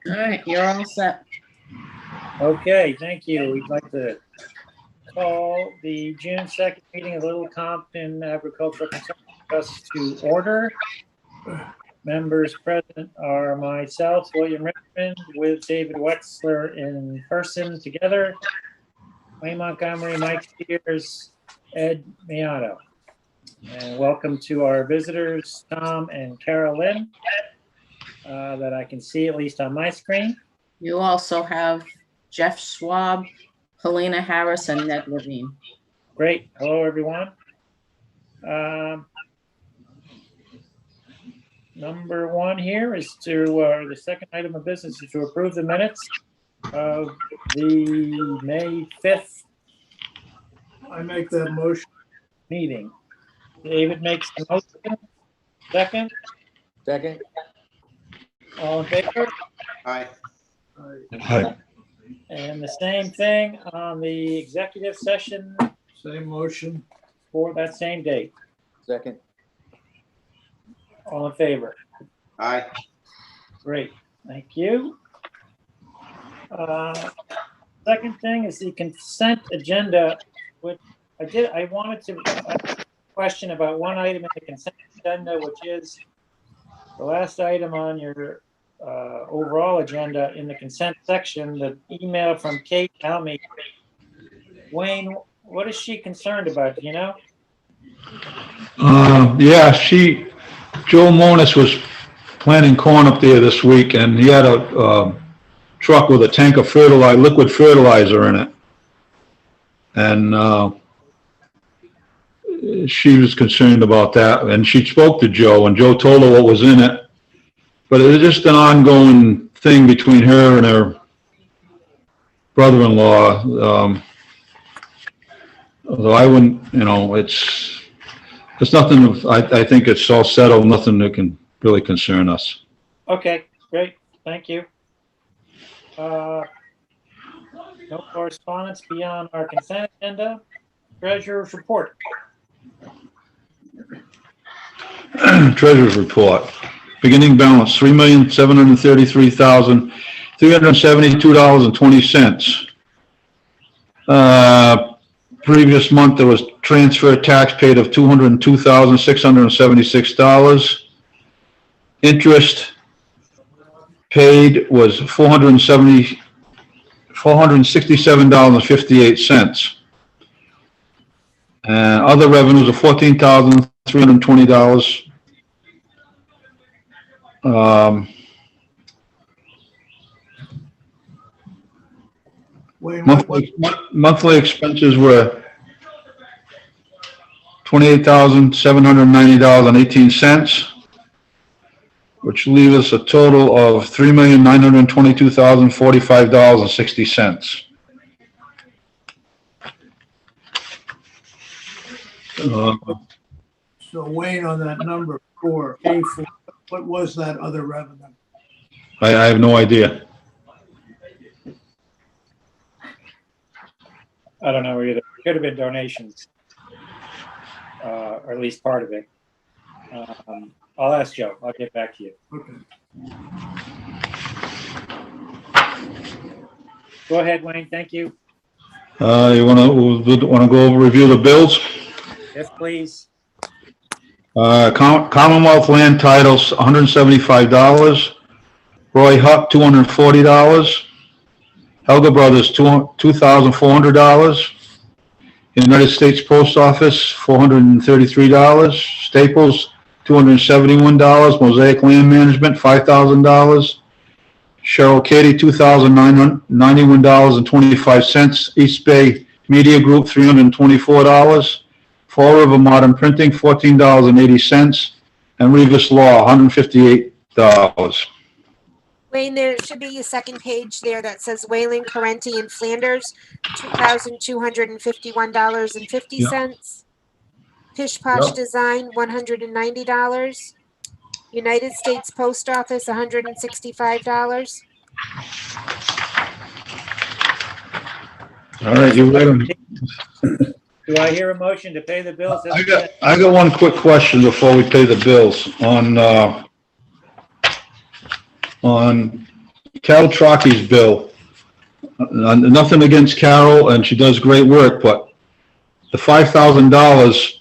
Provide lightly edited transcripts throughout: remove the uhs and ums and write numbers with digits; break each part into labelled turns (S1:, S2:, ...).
S1: All right, you're all set.
S2: Okay, thank you. We'd like to call the June 2nd meeting of Little Compton Agricultural Conservancy Trust to order. Members present are myself, William Richmond, with David Wexler in person together, Wayne Montgomery, Mike Spears, Ed Miato. And welcome to our visitors, Tom and Carolyn, that I can see at least on my screen.
S1: You also have Jeff Schwab, Helena Harris, and Ned Levine.
S2: Great. Hello, everyone. Number one here is to, the second item of business is to approve the minutes of the May 5th
S3: I make that motion.
S2: meeting. David makes the motion. Second,
S4: Second.
S2: all in favor?
S4: Aye.
S3: Aye.
S2: And the same thing on the executive session
S3: Same motion.
S2: for that same date.
S4: Second.
S2: All in favor?
S4: Aye.
S2: Great, thank you. Second thing is the consent agenda, which I wanted to question about one item in the consent agenda, which is the last item on your overall agenda in the consent section, the email from Kate Alme. Wayne, what is she concerned about, do you know?
S5: Yeah, Joe Monis was planting corn up there this week, and he had a truck with a tank of liquid fertilizer in it. And she was concerned about that, and she spoke to Joe, and Joe told her what was in it. But it was just an ongoing thing between her and her brother-in-law. Although I wouldn't, it's nothing, I think it's all settled, nothing that can really concern us.
S2: Okay, great, thank you. No correspondence beyond our consent agenda. Treasurer's report.
S5: Treasurer's report. Beginning balance, $3,733,372.20. Previous month, there was transfer tax paid of $202,676. Interest paid was $467.58. And other revenues of $14,320.
S3: Wayne,
S5: Monthly expenses were $28,790.18, which leaves us a total of $3,922,045.60.
S3: so Wayne, on that number four, A4, what was that other revenue?
S5: I have no idea.
S2: I don't know either. It could have been donations, or at least part of it. I'll ask Joe. I'll get back to you.
S3: Okay.
S2: Go ahead, Wayne. Thank you.
S5: You want to go over, review the bills?
S2: Yes, please.
S5: Commonwealth land titles, $175. Roy Huck, $240. Helga Brothers, $2,400. United States Post Office, $433. Staples, $271. Mosaic Land Management, $5,000. Cheryl Katie, $2,091.25. East Bay Media Group, $324. Fall River Modern Printing, $14.80. And Revis Law, $158.
S6: Wayne, there should be a second page there that says Wayland, Carenti, and Flanders, $2,251.50. Pish Posh
S5: Yep.
S6: Design, $190. United States Post Office, $165.
S5: All right, you read them.
S2: Do I hear a motion to pay the bills?
S5: I got one quick question before we pay the bills on Carol Trocky's bill. Nothing against Carol, and she does great work, but the $5,000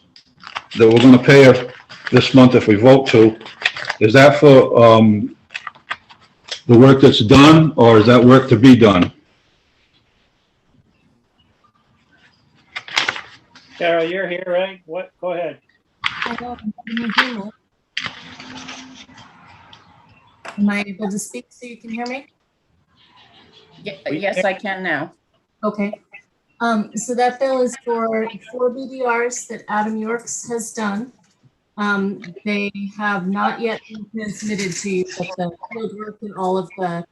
S5: that we're gonna pay her this month if we vote to, is that for, the work that's done, or is that work to be done?
S2: Carol, you're here, right? What, go ahead.
S7: Hello, can you hear me? Am I able to speak so you can hear me?
S1: Yes, I can now.
S7: Okay. So that bill is for 4 BDRs that Adam Yorks has done. They have not yet been transmitted to you, but the field work and all of the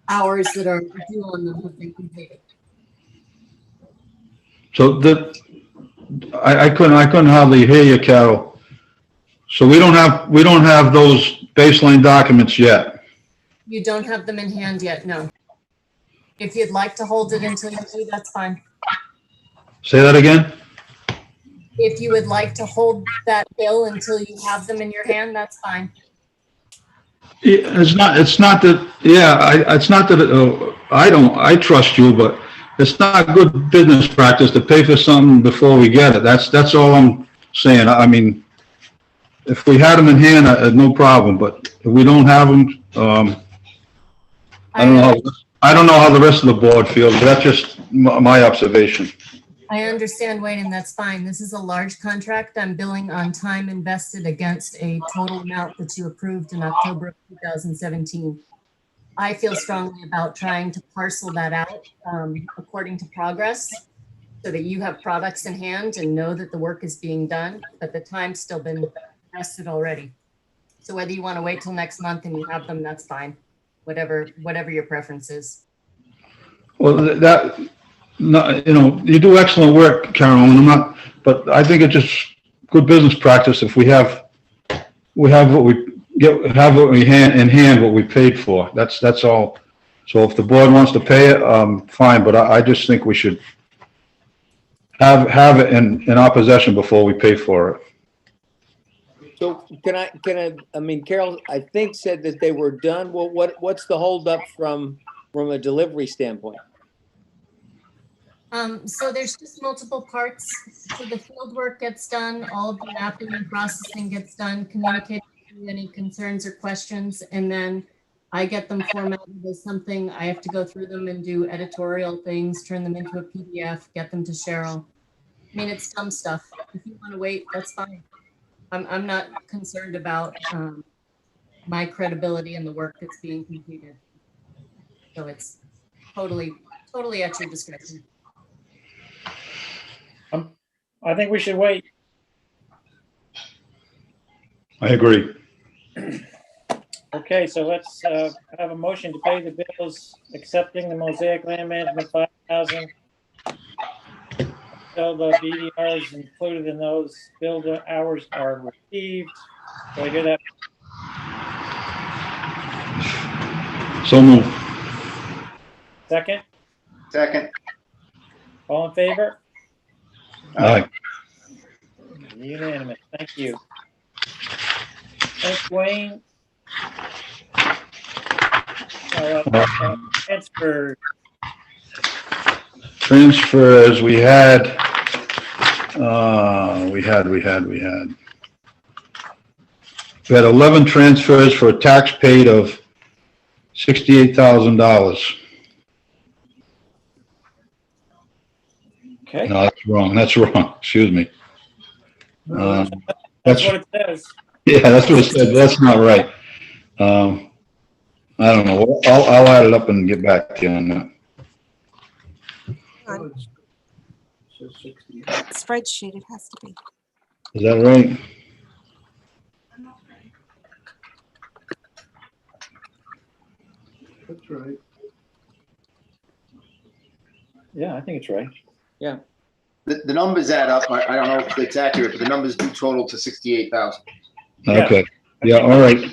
S7: hours that are due on them have been completed.
S5: So I couldn't hardly hear you, Carol. So we don't have those baseline documents yet.
S7: You don't have them in hand yet, no. If you'd like to hold it until you do, that's fine.
S5: Say that again?
S7: If you would like to hold that bill until you have them in your hand, that's fine.
S5: It's not that, it's not that, I trust you, but it's not good business practice to pay for something before we get it. That's all I'm saying. I mean, if we had them in hand, no problem, but if we don't have them, I don't know how the rest of the board feels, but that's just my observation.
S7: I understand, Wayne, and that's fine. This is a large contract. I'm billing on time invested against a total amount that you approved in October of 2017. I feel strongly about trying to parcel that out according to progress so that you have products in hand and know that the work is being done, but the time's still been invested already. So whether you want to wait till next month and you have them, that's fine. Whatever your preference is.
S5: Well, you do excellent work, Carolyn. But I think it's just good business practice if we have what we in hand what we paid for. That's all. So if the board wants to pay it, fine. But I just think we should have it in our possession before we pay for it.
S4: So I mean, Carol, I think said that they were done. Well, what's the holdup from a delivery standpoint?
S7: So there's just multiple parts. So the field work gets done, all of the mapping and processing gets done, communicating any concerns or questions, and then I get them formatted as something. I have to go through them and do editorial things, turn them into a PDF, get them to Cheryl. I mean, it's dumb stuff. If you want to wait, that's fine. I'm not concerned about my credibility in the work that's being completed. So it's totally at your discretion.
S2: I think we should wait.
S5: I agree.
S2: Okay, so let's have a motion to pay the bills, accepting the Mosaic Land Management 5,000. So the BDRs included in those billed hours are received. Do I hear that?
S5: So move.
S2: Second?
S4: Second.
S2: All in favor?
S5: Aye.
S2: Unanimous. Thank you. Thanks, Wayne.
S5: Transfers, we had 11 transfers for a tax paid of $68,000.
S2: Okay.
S5: No, that's wrong. Excuse me.
S2: That's what it says.
S5: Yeah, that's what it said. That's not right. I don't know. I'll add it up and get back to you on that.
S3: So it's 68.
S6: Spreadsheet, it has to be.
S5: Is that right?
S3: That's right.
S2: Yeah, I think it's right.
S4: Yeah. The numbers add up. I don't know if it's accurate, but the numbers do total to 68,000.
S5: Okay. Yeah, all right.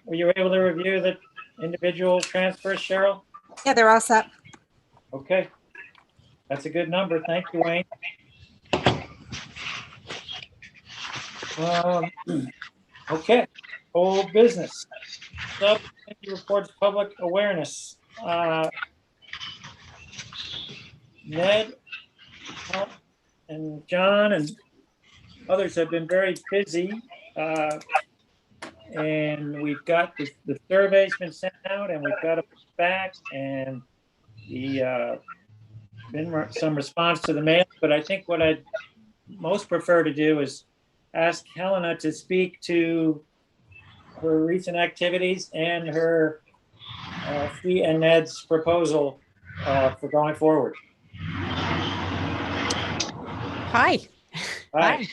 S2: Were you able to review the individual transfers, Cheryl?
S6: Yeah, they're all set.
S2: Okay. That's a good number. Thank you, Wayne. Okay. Old business. Subcommittee reports, public awareness. Ned and John and others have been very busy. And we've got the survey's been sent out and we've got it back and the been some response to the mail, but I think what I'd most prefer to do is ask Helena to speak to her recent activities and her she and Ned's proposal for going forward.
S8: Hi.
S2: Hi.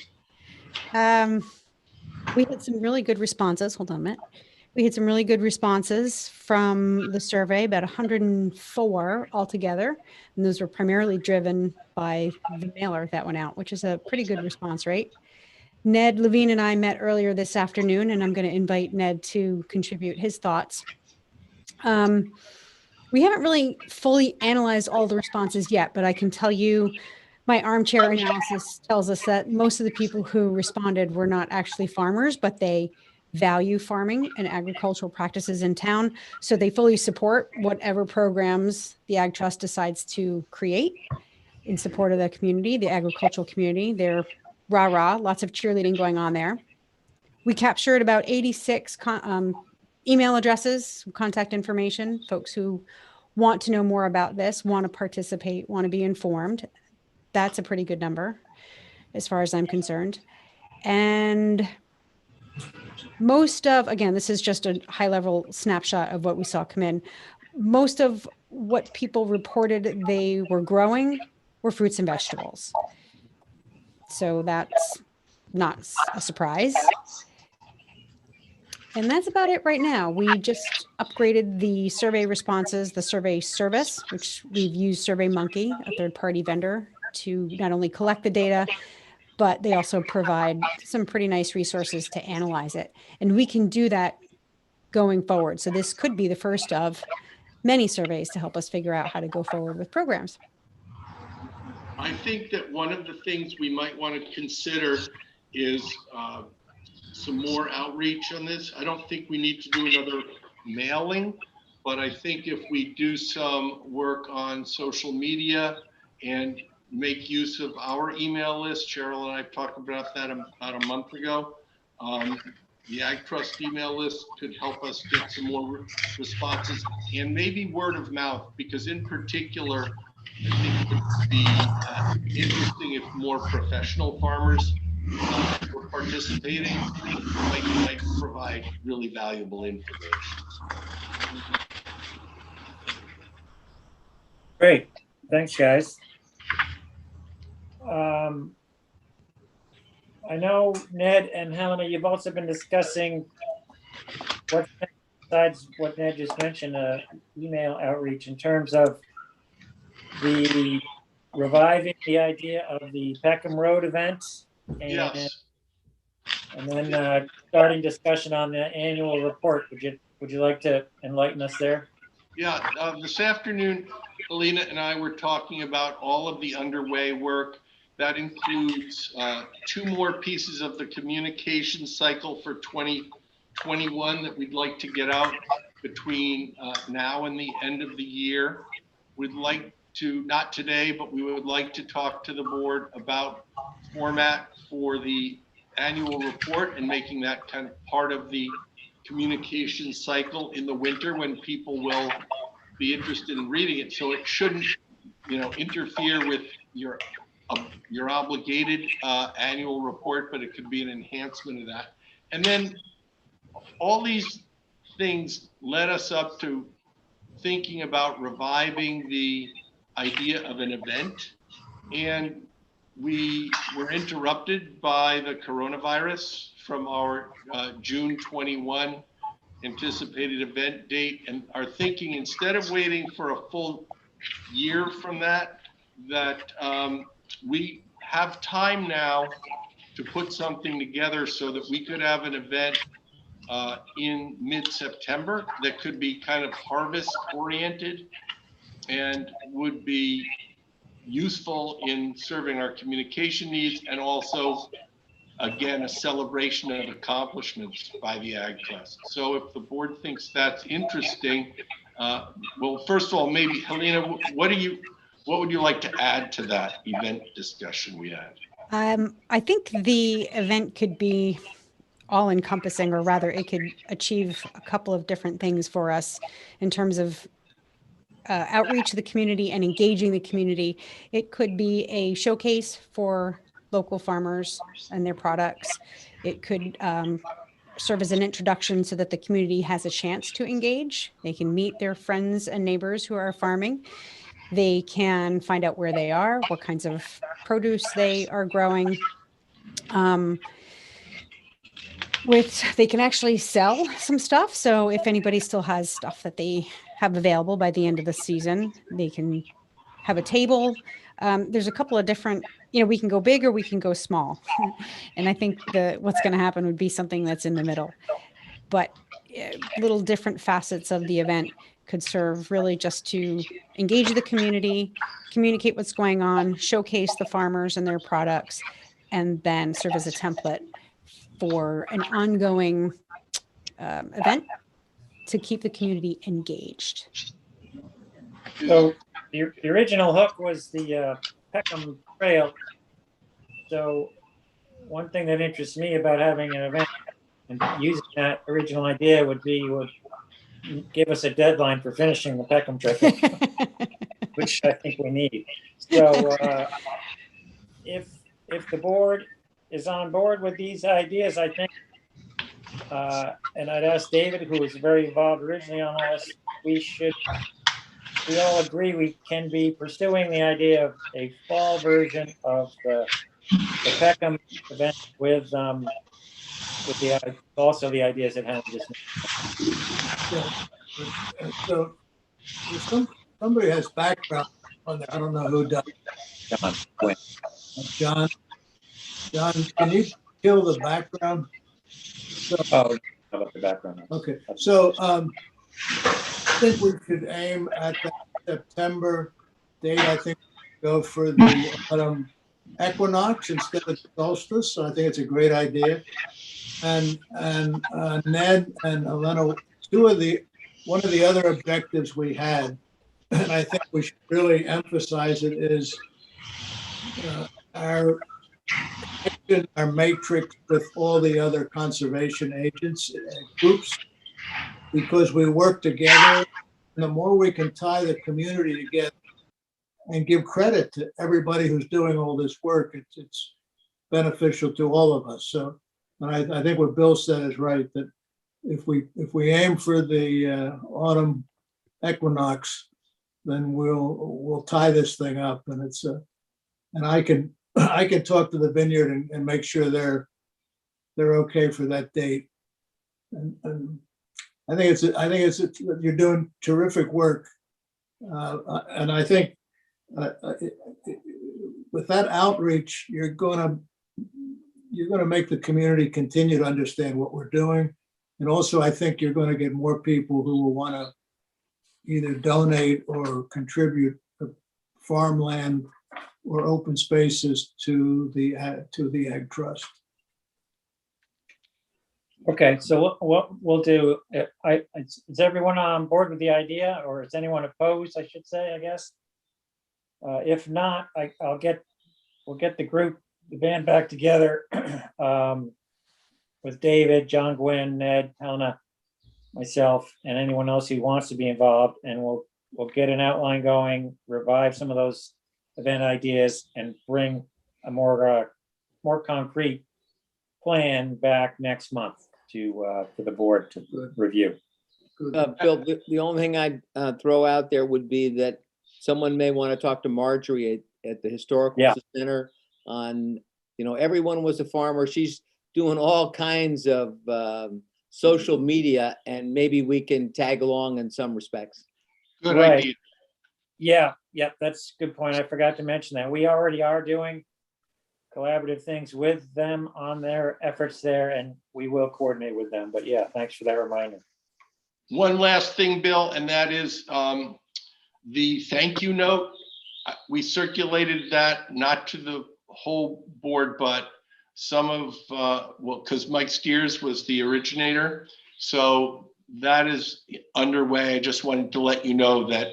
S8: We had some really good responses. Hold on a minute. We had some really good responses from the survey, about 104 altogether. And those were primarily driven by the mailer that went out, which is a pretty good response rate. Ned Levine and I met earlier this afternoon, and I'm going to invite Ned to contribute his thoughts. We haven't really fully analyzed all the responses yet, but I can tell you my armchair analysis tells us that most of the people who responded were not actually farmers, but they value farming and agricultural practices in town. So they fully support whatever programs the Ag Trust decides to create in support of the community, the agricultural community. They're rah-rah, lots of cheerleading going on there. We captured about 86 email addresses, contact information, folks who want to know more about this, want to participate, want to be informed. That's a pretty good number as far as I'm concerned. And most of, again, this is just a high level snapshot of what we saw come in. Most of what people reported they were growing were fruits and vegetables. So that's not a surprise. And that's about it right now. We just upgraded the survey responses, the survey service, which we've used SurveyMonkey, a third-party vendor, to not only collect the data, but they also provide some pretty nice resources to analyze it. And we can do that going forward. So this could be the first of many surveys to help us figure out how to go forward with programs.
S9: I think that one of the things we might want to consider is some more outreach on this. I don't think we need to do another mailing, but I think if we do some work on social media and make use of our email list, Cheryl and I talked about that about a month ago. The Ag Trust email list could help us get some more responses and maybe word of mouth, because in particular, I think it would be interesting if more professional farmers were participating. Might provide really valuable information.
S2: Great, thanks guys. I know Ned and Helena, you've also been discussing what, besides what Ned just mentioned, email outreach in terms of the reviving the idea of the Peckham Road event, and,
S9: Yes.
S2: and then starting discussion on the annual report. Would you like to enlighten us there?
S9: Yeah, this afternoon, Alina and I were talking about all of the underway work. That includes 2 more pieces of the communication cycle for 2021 that we'd like to get out between now and the end of the year. We'd like to, not today, but we would like to talk to the board about format for the annual report and making that kind of part of the communication cycle in the winter when people will be interested in reading it. So it shouldn't, interfere with your obligated annual report, but it could be an enhancement of that. And then all these things led us up to thinking about reviving the idea of an event. And we were interrupted by the coronavirus from our June 21 anticipated event date, and are thinking, instead of waiting for a full year from that we have time now to put something together so that we could have an event in mid-September that could be kind of harvest oriented and would be useful in serving our communication needs, and also again, a celebration of accomplishments by the Ag Trust. So if the board thinks that's interesting, well, first of all, maybe Helena, what would you like to add to that event discussion we had?
S8: I think the event could be all encompassing, or rather it could achieve a couple of different things for us in terms of outreach to the community and engaging the community. It could be a showcase for local farmers and their products. It could serve as an introduction so that the community has a chance to engage. They can meet their friends and neighbors who are farming. They can find out where they are, what kinds of produce they are growing. They can actually sell some stuff. So if anybody still has stuff that they have available by the end of the season, they can have a table. There's a couple of different, we can go big or we can go small. And I think what's going to happen would be something that's in the middle. But little different facets of the event could serve really just to engage the community, communicate what's going on, showcase the farmers and their products, and then serve as a template for an ongoing event to keep the community engaged.
S2: So the original hook was the Peckham Trail. So one thing that interests me about having an event and using that original idea would give us a deadline for finishing the Peckham Trail, which I think we need. So if the board is on board with these ideas, I think, and I'd ask David, who was very involved originally on this, we all agree we can be pursuing the idea of a fall version of the Peckham event with also the ideas that Helen just
S3: Yeah. So if somebody has background on there, I don't know who does. John, can you kill the background?
S2: how about the background?
S3: Okay, so I think we should aim at the September date. I think go for the autumn equinox instead of solstice. So I think it's a great idea. And Ned and Elena, one of the other objectives we had, and I think we should really emphasize it, is our matrix with all the other conservation agents groups, because we work together. And the more we can tie the community together and give credit to everybody who's doing all this work, it's beneficial to all of us. So, and I think what Bill said is right, that if we aim for the autumn equinox, then we'll tie this thing up, and and I can talk to the vineyard and make sure they're okay for that date. And I think you're doing terrific work, and I think with that outreach, you're going to make the community continue to understand what we're doing, and also I think you're going to get more people who will want to either donate or contribute farmland or open spaces to the Ag Trust.
S2: Okay, so what we'll do, is everyone on board with the idea, or is anyone opposed, I should say, I guess? If not, we'll get the band back together with David, John Gwynn, Ned, Helena, myself, and anyone else who wants to be involved, and we'll get an outline going, revive some of those event ideas, and bring a more concrete plan back next month to the board to review.
S4: Bill, the only thing I'd throw out there would be that someone may want to talk to Marjorie at the Historical Center on, everyone was a farmer. She's doing all kinds of social media, and maybe we can tag along in some respects.
S9: Good idea.
S2: Yeah, that's a good point. I forgot to mention that. We already are doing collaborative things with them on their efforts there, and we will coordinate with them. But yeah, thanks for that reminder.
S9: One last thing, Bill, and that is the thank you note. We circulated that not to the whole board, but some of, well, because Mike Steers was the originator. So that is underway. I just wanted to let you know that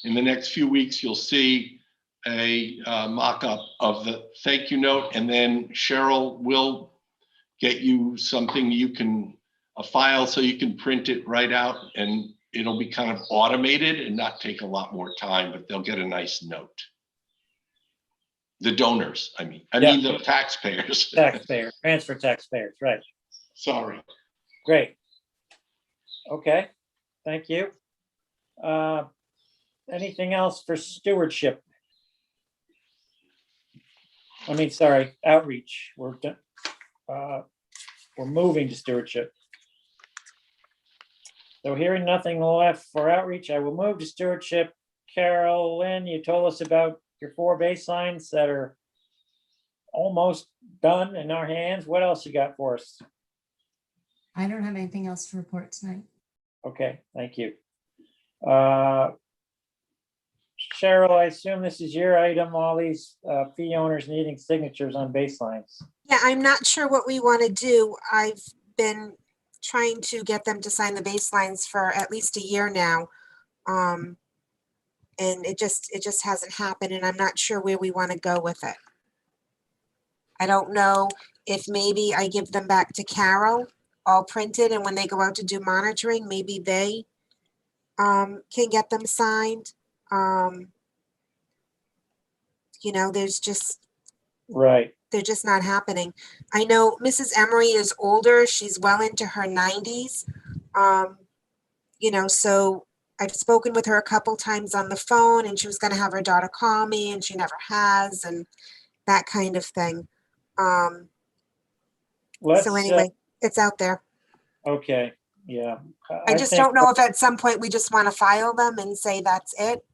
S9: in the next few weeks, you'll see a mock-up of the thank you note, and then Cheryl will get you something you can, a file so you can print it right out, and it'll be kind of automated and not take a lot more time, but they'll get a nice note. The donors, I mean the taxpayers.
S2: Taxpayer, transfer taxpayers, right.
S9: Sorry.
S2: Great. Okay, thank you. Anything else for stewardship? I mean, sorry, outreach. We're moving to stewardship. So hearing nothing left for outreach, I will move to stewardship. Carolyn, you told us about your 4 baselines that are almost done in our hands. What else you got for us?
S7: I don't have anything else to report tonight.
S2: Okay, thank you. Cheryl, I assume this is your item, all these fee owners needing signatures on baselines.
S6: Yeah, I'm not sure what we want to do. I've been trying to get them to sign the baselines for at least a year now. And it just hasn't happened, and I'm not sure where we want to go with it. I don't know if maybe I give them back to Carol, all printed, and when they go out to do monitoring, maybe they can get them signed. You know, there's just,
S2: Right.
S6: they're just not happening. I know Mrs. Emery is older. She's well into her 90s. You know, so I've spoken with her a couple times on the phone, and she was going to have her daughter call me, and she never has, and that kind of thing. So anyway, it's out there.
S2: Okay, yeah.
S6: I just don't know if at some point we just want to file them and say that's it,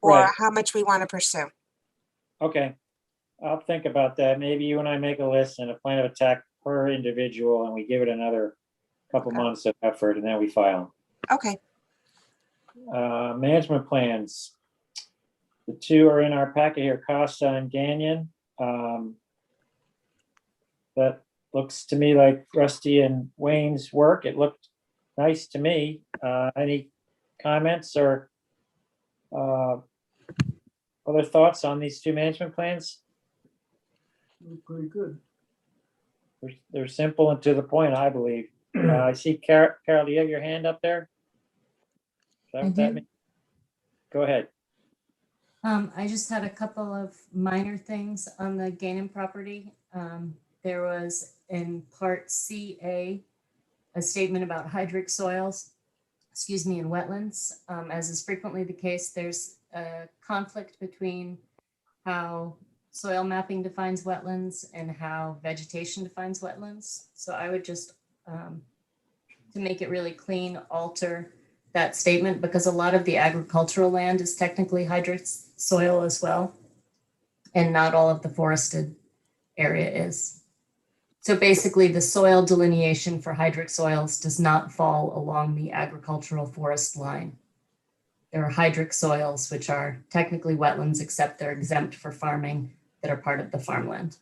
S6: or
S2: Right.
S6: how much we want to pursue.
S2: Okay, I'll think about that. Maybe you and I make a list and a plan of attack per individual, and we give it another couple months of effort, and then we file.
S6: Okay.
S2: Management plans. The 2 are in our packet here, Costa and Gagnon. That looks to me like Rusty and Wayne's work. It looked nice to me. Any comments or other thoughts on these 2 management plans?
S3: Pretty good.
S2: They're simple and to the point, I believe. I see Carol, do you have your hand up there? Is that what that means? Go ahead.
S7: I just had a couple of minor things on the Gainan property. There was in part CA, a statement about hydric soils, in wetlands. As is frequently the case, there's a conflict between how soil mapping defines wetlands and how vegetation defines wetlands. So I would just, to make it really clean, alter that statement, because a lot of the agricultural land is technically hydric soil as well, and not all of the forested area is. So basically the soil delineation for hydric soils does not fall along the agricultural forest line. There are hydric soils, which are technically wetlands, except they're exempt for farming, that are part of the farmland.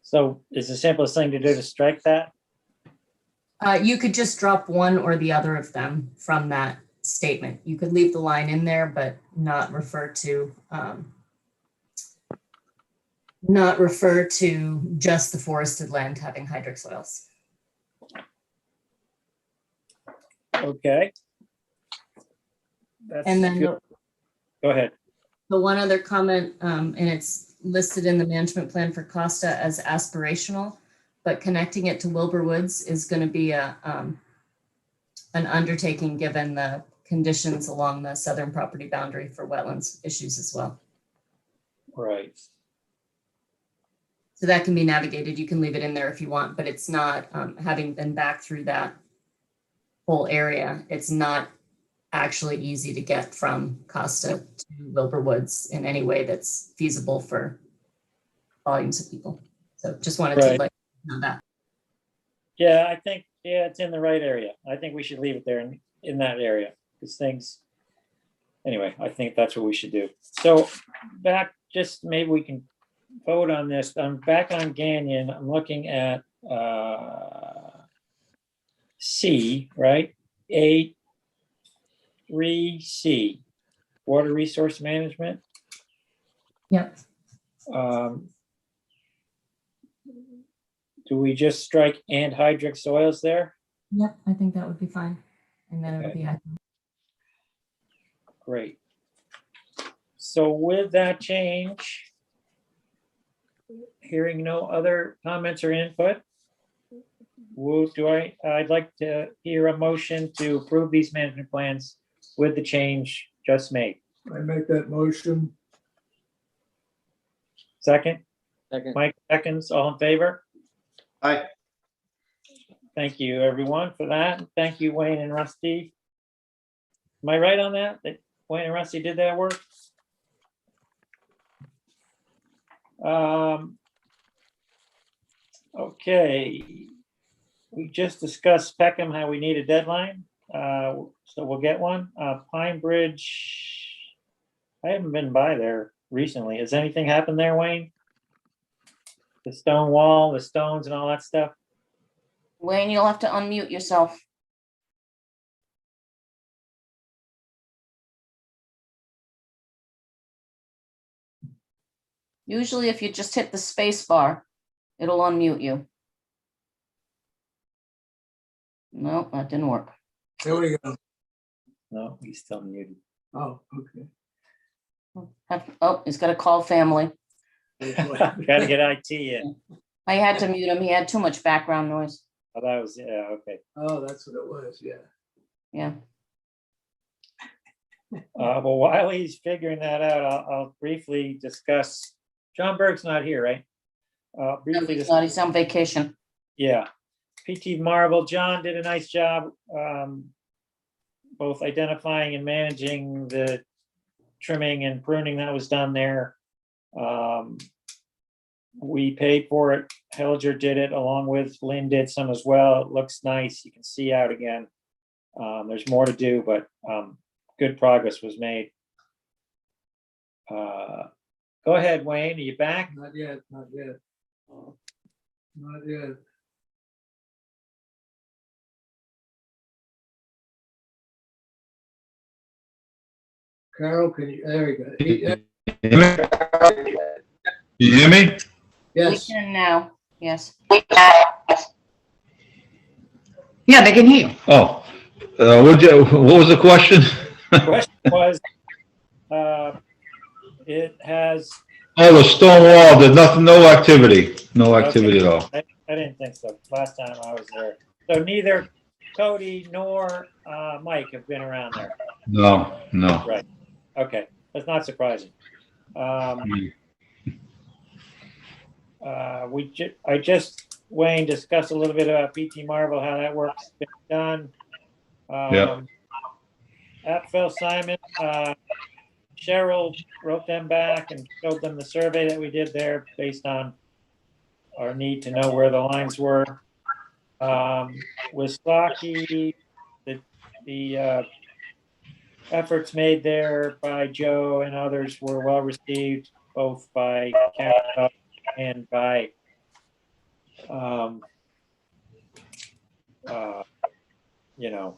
S2: So is the simplest thing to do to strike that?
S7: You could just drop one or the other of them from that statement. You could leave the line in there, but not refer to just the forested land having hydric soils.
S2: Okay. That's
S7: And then
S2: good. Go ahead.
S7: the one other comment, and it's listed in the management plan for Costa as aspirational, but connecting it to Wilbur Woods is going to be an undertaking given the conditions along the southern property boundary for wetlands issues as well.
S2: Right.
S7: So that can be navigated. You can leave it in there if you want, but it's not, having been back through that whole area, it's not actually easy to get from Costa to Wilbur Woods in any way that's feasible for volumes of people. So just wanted to let you know that.
S2: Yeah, I think, it's in the right area. I think we should leave it there in that area. Because things, anyway, I think that's what we should do. So back, just maybe we can vote on this. I'm back on Gagnon. I'm looking at C, right? 3C, water resource management.
S7: Yep.
S2: Do we just strike anhydric soils there?
S7: Yep, I think that would be fine. And then it'll be,
S2: Great. So with that change, hearing no other comments or input, I'd like to hear a motion to approve these management plans with the change just made.
S3: I make that motion.
S2: Second,
S4: Second.
S2: Mike seconds, all in favor?
S9: Aye.
S2: Thank you, everyone, for that. Thank you, Wayne and Rusty. Am I right on that? That Wayne and Rusty did that work? Okay. We just discussed Peckham, how we need a deadline. So we'll get one. Pine Bridge, I haven't been by there recently. Has anything happened there, Wayne? The stone wall, the stones and all that stuff?
S1: Wayne, you'll have to unmute yourself. Usually if you just hit the space bar, it'll unmute you. No, that didn't work.
S3: There we go.
S2: No, he's still muted.
S3: Oh, okay.
S1: Oh, he's got to call family.
S2: Gotta get IT in.
S1: I had to mute him. He had too much background noise.
S2: Oh, that was, yeah, okay.
S3: Oh, that's what it was, yeah.
S1: Yeah.
S2: Well, while he's figuring that out, I'll briefly discuss, John Berg's not here, right?
S1: No,
S2: Briefly
S1: he's
S2: discuss.
S1: not. He's on vacation.
S2: Yeah, PT Marble, John did a nice job, both identifying and managing the trimming and pruning that was done there. We paid for it. Helger did it along with Lynn did some as well. It looks nice. You can see out again. There's more to do, but good progress was made. Go ahead, Wayne. Are you back?
S3: Not yet, not yet. Not yet. Carol, can you, there we go.
S5: You hear me?
S3: Yes,
S1: We can now. Yes.
S10: Yeah, they can hear you.
S5: Oh, what was the question?
S2: Question was, it has,
S5: Oh, the stone wall, there's nothing, no activity at all.
S2: I didn't think so. Last time I was there. So neither Cody nor Mike have been around there.
S5: No.
S2: Right. Okay, that's not surprising. Wayne discussed a little bit about PT Marble, how that work's been done.
S5: Yeah.
S2: Apfel Simon, Cheryl wrote them back and showed them the survey that we did there based on our need to know where the lines were. Wislocky, the efforts made there by Joe and others were well received, both by Canada and by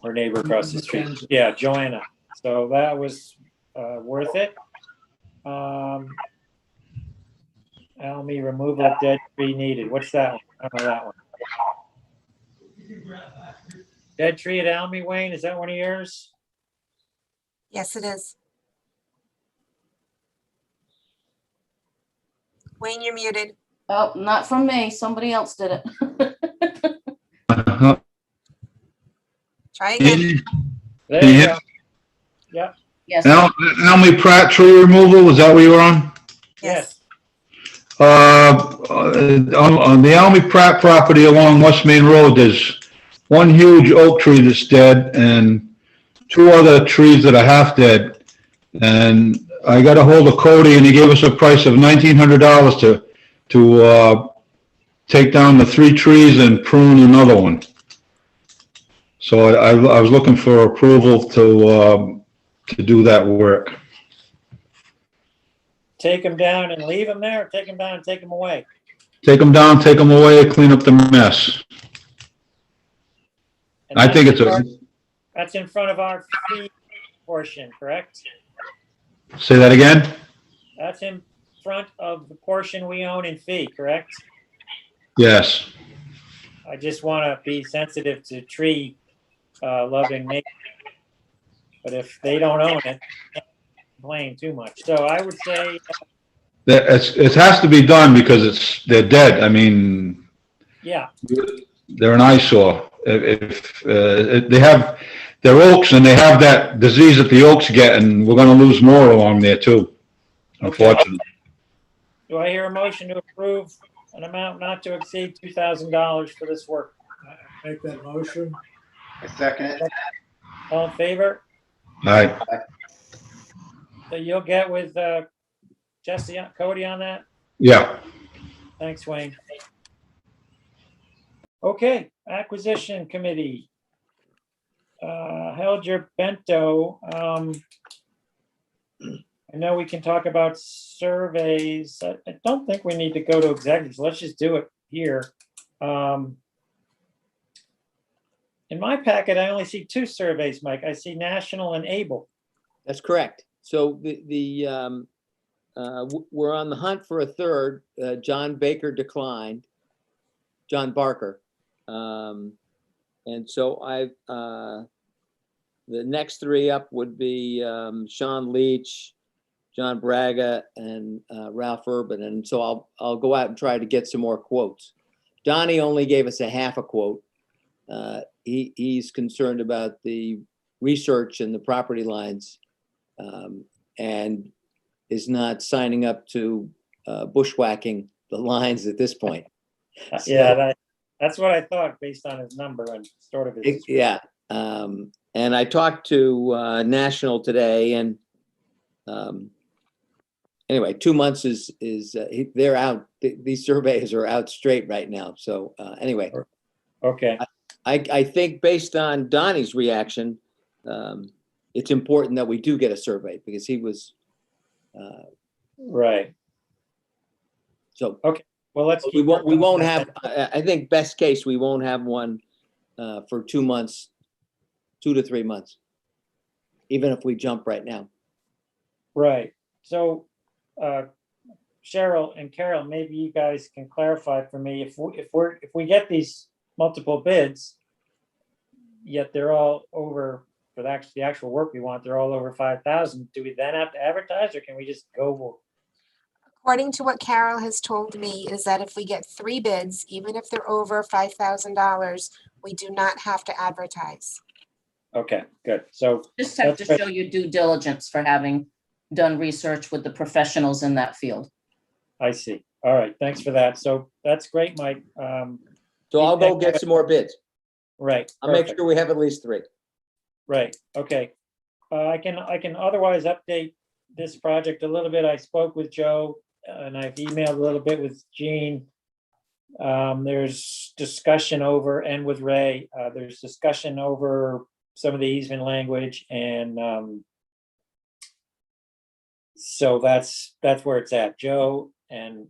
S2: her neighbor across the street. Yeah, Joanna. So that was worth it. Almy removal of dead tree needed. What's that one? I don't know that one. Dead tree at Almy, Wayne, is that one of yours?
S6: Yes, it is. Wayne, you're muted.
S1: Oh, not from me. Somebody else did it.
S6: Try again.
S2: There
S5: you
S2: you
S5: hear-
S2: go. Yep,
S1: Yes.
S5: Almy Pratt tree removal, was that what you were on?
S2: yes.
S5: On the Almy Pratt property along West Main Road, there's one huge oak tree that's dead and two other trees that are half dead. And I got a hold of Cody and he gave us a price of $1,900 to take down the 3 trees and prune another one. So I was looking for approval to do that work.
S2: take them down and leave them there, or take them down and take them away?
S5: Take them down, take them away, clean up the mess.
S2: And
S5: I think
S2: that's in front of our fee portion, correct?
S5: say that again?
S2: That's in front of the portion we own in fee, correct?
S5: Yes.
S2: I just want to be sensitive to tree loving nature. But if they don't own it, can't complain too much. So I would say,
S5: It has to be done because they're dead. I mean,
S2: yeah,
S5: they're an eyesore. If they have, they're oaks and they have that disease that the oaks get, and we're gonna lose more along there too, unfortunately.
S2: do I hear a motion to approve an amount not to exceed $2,000 for this work?
S3: Make that motion.
S11: I second it.
S2: All in favor?
S5: All right.
S2: So you'll get with Jesse, Cody on that?
S5: Yeah.
S2: Thanks, Wayne. Okay, acquisition committee. Held your bento. I know we can talk about surveys. I don't think we need to go to executives. Let's just do it here. In my packet, I only see two surveys, Mike. I see National and Able.
S4: That's correct. So we're on the hunt for a third. John Baker declined, John Barker. And so the next three up would be Sean Leach, John Braga, and Ralph Urban. And so I'll go out and try to get some more quotes. Donnie only gave us a half a quote. He's concerned about the research and the property lines, and is not signing up to bushwhacking the lines at this point.
S2: Yeah, that's what I thought based on his number and sort of his.
S4: Yeah. And I talked to National today, and anyway, 2 months is they're out. These surveys are out straight right now. So anyway.
S2: Okay.
S4: I think based on Donnie's reaction, it's important that we do get a survey because he was.
S2: Right.
S4: So.
S2: Okay. Well, let's.
S4: We won't have, I think best case, we won't have one for 2 months, 2 to 3 months, even if we jump right now.
S2: Right. So, Cheryl and Carol, maybe you guys can clarify for me if we get these multiple bids, yet they're all over for the actual work we want, they're all over 5,000. Do we then have to advertise, or can we just go?
S6: According to what Carol has told me, is that if we get 3 bids, even if they're over $5,000, we do not have to advertise.
S2: Okay, good. So
S1: Just have to show your due diligence for having done research with the professionals in that field.
S2: I see. All right, thanks for that. So that's great, Mike.
S4: So I'll go get some more bids.
S2: Right.
S4: I'll make sure we have at least 3.
S2: Right. Okay. I can otherwise update this project a little bit. I spoke with Joe and I've emailed a little bit with Gene. There's discussion over, and with Ray, there's discussion over some of the easement language, and so that's where it's at. Joe and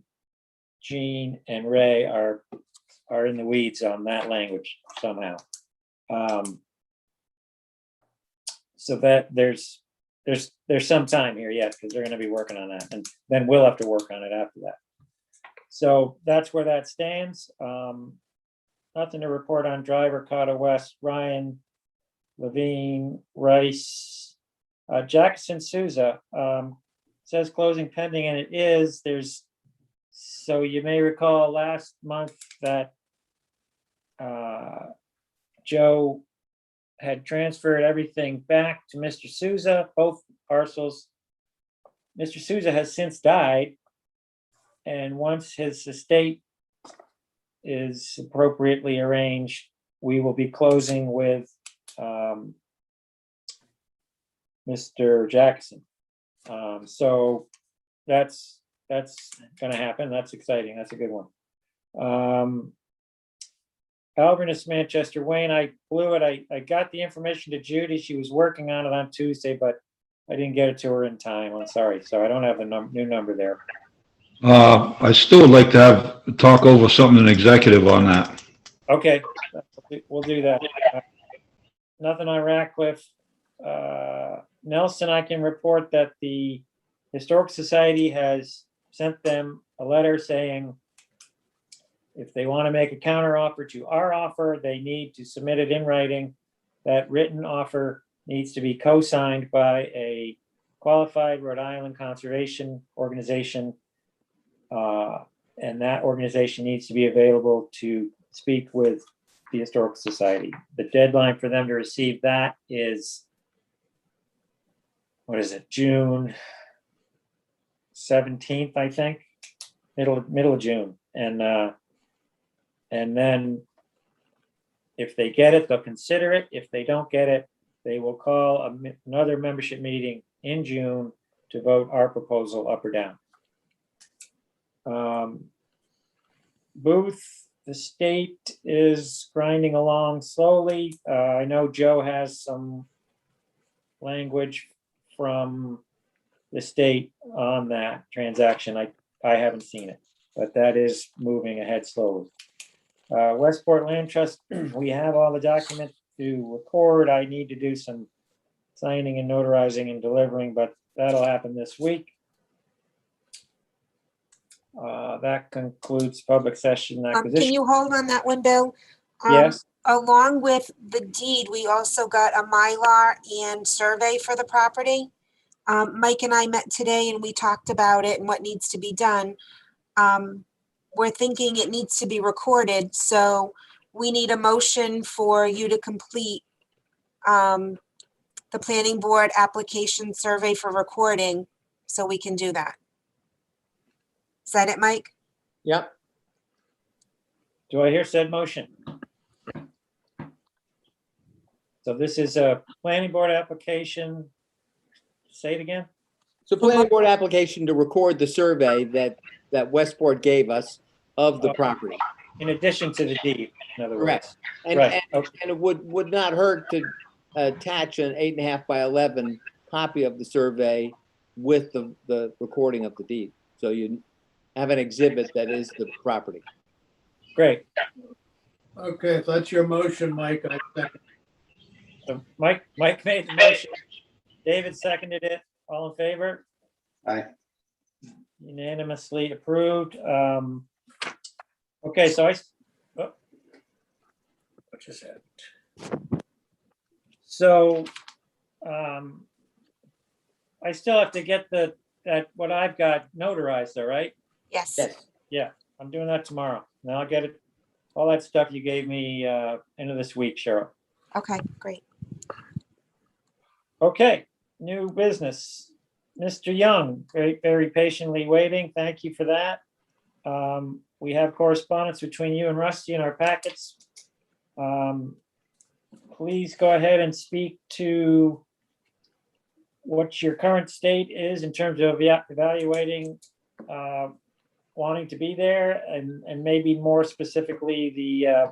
S2: Gene and Ray are in the weeds on that language somehow. So that there's some time here yet, because they're going to be working on that, and then we'll have to work on it after that. So that's where that stands. Nothing to report on Driver, Cotta West, Ryan, Levine, Rice, Jackson Souza says closing pending, and it is. So you may recall last month that Joe had transferred everything back to Mr. Souza, both parcels. Mr. Souza has since died, and once his estate is appropriately arranged, we will be closing with Mr. Jackson. So that's going to happen. That's exciting. That's a good one. Alverness, Manchester, Wayne, I blew it. I got the information to Judy. She was working on it on Tuesday, but I didn't get it to her in time. I'm sorry. So I don't have the new number there.
S5: I still would like to talk over something in executive on that.
S2: Okay, we'll do that. Nothing on Ratcliffe. Nelson, I can report that the Historic Society has sent them a letter saying if they want to make a counter offer to our offer, they need to submit it in writing. That written offer needs to be co-signed by a qualified Rhode Island conservation organization. And that organization needs to be available to speak with the Historical Society. The deadline for them to receive that is, what is it, June 17th, I think, middle of June. And then if they get it, they'll consider it. If they don't get it, they will call another membership meeting in June to vote our proposal up or down. Booth, the state is grinding along slowly. I know Joe has some language from the state on that transaction. I haven't seen it, but that is moving ahead slowly. Westport Land Trust, we have all the documents to record. I need to do some signing and notarizing and delivering, but that'll happen this week. That concludes public session acquisition.
S6: Can you hold on that one, Bill?
S2: Yes.
S6: Along with the deed, we also got a Mylar and survey for the property. Mike and I met today and we talked about it and what needs to be done. We're thinking it needs to be recorded, so we need a motion for you to complete the planning board application survey for recording, so we can do that. Is that it, Mike?
S4: Yep.
S2: Do I hear said motion? So this is a planning board application. Say it again.
S4: So planning board application to record the survey that Westport gave us of the property.
S2: In addition to the deed, in other
S4: Correct.
S2: words.
S4: And,
S2: Right.
S4: and it would not hurt to attach an 8.5 by 11 copy of the survey with the recording of the deed. So you have an exhibit that is the property.
S2: Great.
S3: Okay, if that's your motion, Mike, I second.
S2: So Mike made the motion. David seconded it. All in favor?
S11: Aye.
S2: Unanimously approved. Okay, so what just happened? So I still have to get what I've got notarized, all right?
S6: Yes.
S4: Yes.
S2: Yeah, I'm doing that tomorrow. Now I'll get it, all that stuff you gave me end of this week, Cheryl.
S6: Okay, great.
S2: Okay, new business. Mr. Young, very, very patiently waiting. Thank you for that. We have correspondence between you and Rusty in our packets. Please go ahead and speak to what your current state is in terms of evaluating wanting to be there and maybe more specifically the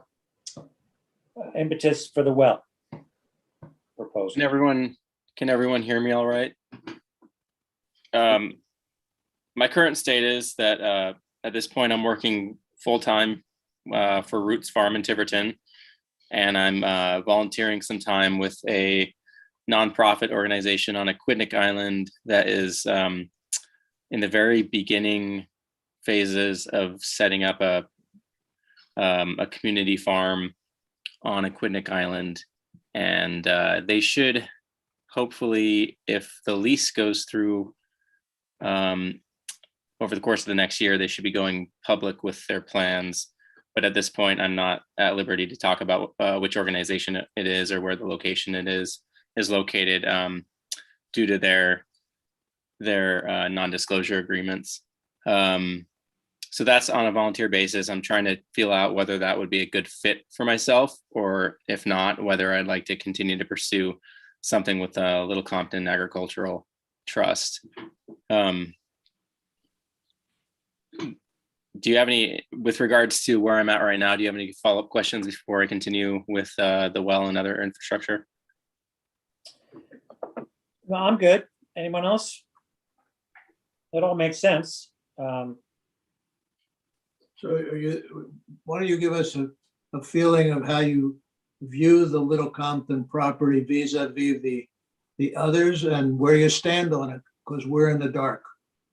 S2: impetus for the well proposal.
S12: Can everyone hear me all right? My current state is that at this point I'm working full-time for Roots Farm in Tiverton, and I'm volunteering some time with a nonprofit organization on Aquidneck Island that is in the very beginning phases of setting up a community farm on Aquidneck Island, and they should hopefully, if the lease goes through over the course of the next year, they should be going public with their plans. But at this point, I'm not at liberty to talk about which organization it is or where the location it is located due to their non-disclosure agreements. So that's on a volunteer basis. I'm trying to feel out whether that would be a good fit for myself, or if not, whether I'd like to continue to pursue something with Little Compton Agricultural Trust. Do you have any, with regards to where I'm at right now, do you have any follow-up questions before I continue with the well and other infrastructure?
S2: No, I'm good. Anyone else? That all makes sense.
S3: So why don't you give us a feeling of how you view the Little Compton property vis-a-vis the others and where you stand on it, because we're in the dark.